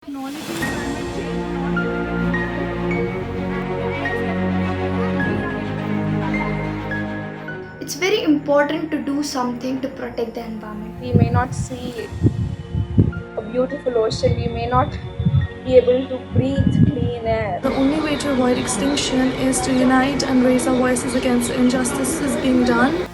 Acknowledging climate change not It's very important to do something to protect the environment. we may not see a beautiful ocean, we may not be able to breathe clean air. The only way to avoid extinction is to unite and raise our voices against the injustices being done.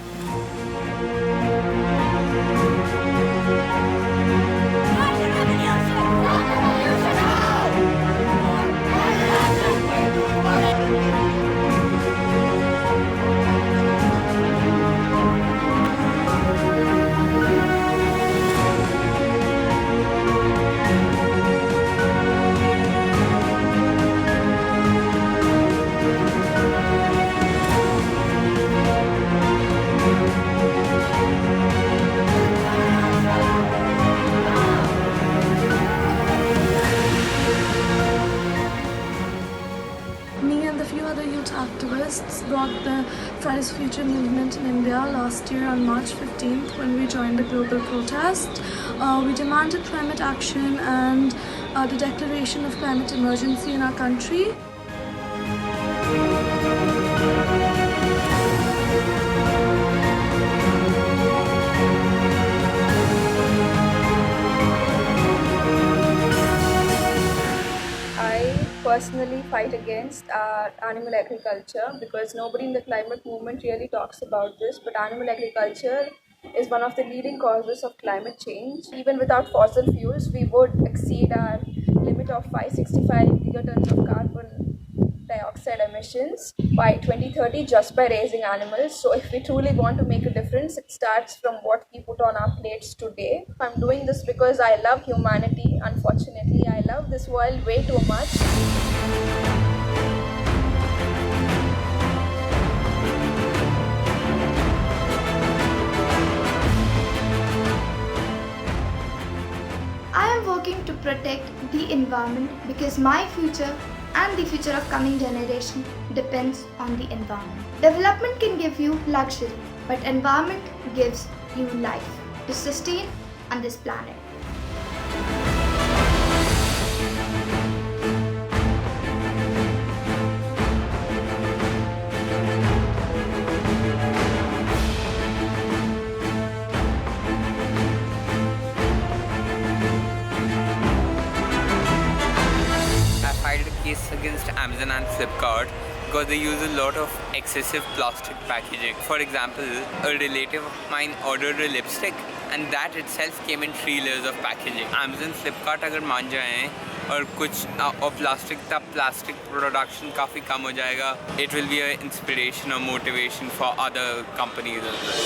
Me and a few other youth activists brought the Fridays for Future movement in India last year on March 15th when we joined the global protest. We demanded climate action and the declaration of climate emergency in our country. I personally fight against animal agriculture because nobody in the climate movement really talks about this. But animal agriculture is one of the leading causes of climate change. Even without fossil fuels, we would exceed our limit of 565 gigatons of carbon dioxide emissions by 2030 just by raising animals. So, if we truly want to make a difference, it starts from what we put on our plates today. I'm doing this because I love humanity. Unfortunately, I love this world way too much. I am working to protect the environment because my future and the future of coming generation depends on the environment. Development can give you luxury, but environment gives you life to sustain on this planet. I filed a case against Amazon and Flipkart because they use a lot of excessive plastic packaging. For example, a relative of mine ordered a lipstick and that itself came in 3 layers of packaging. Amazon, Flipkart अगर मान जाएं और कुछ और plastic तब plastic production काफ़ी कम हो जाएगा. It will be an inspiration or motivation for other companies as well.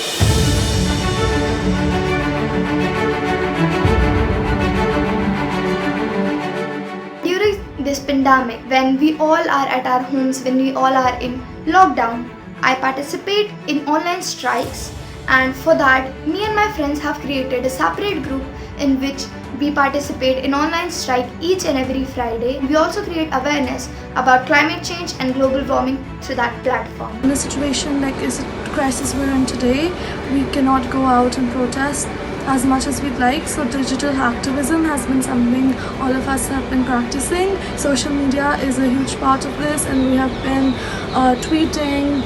During this pandemic, when we all are at our homes, when we all are in lockdown, I participate in online strikes, and for that, me and my friends have created a separate group in which we participate in online strike each and every Friday. We also create awareness about climate change and global warming through that platform. In a situation like is a crisis we're in today, we cannot go out and protest as much as we'd like. So digital activism has been something all of us have been practicing. Social media is a huge part of this, and we have been tweeting,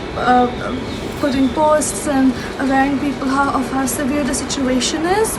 putting posts and awareing people of how severe the situation is.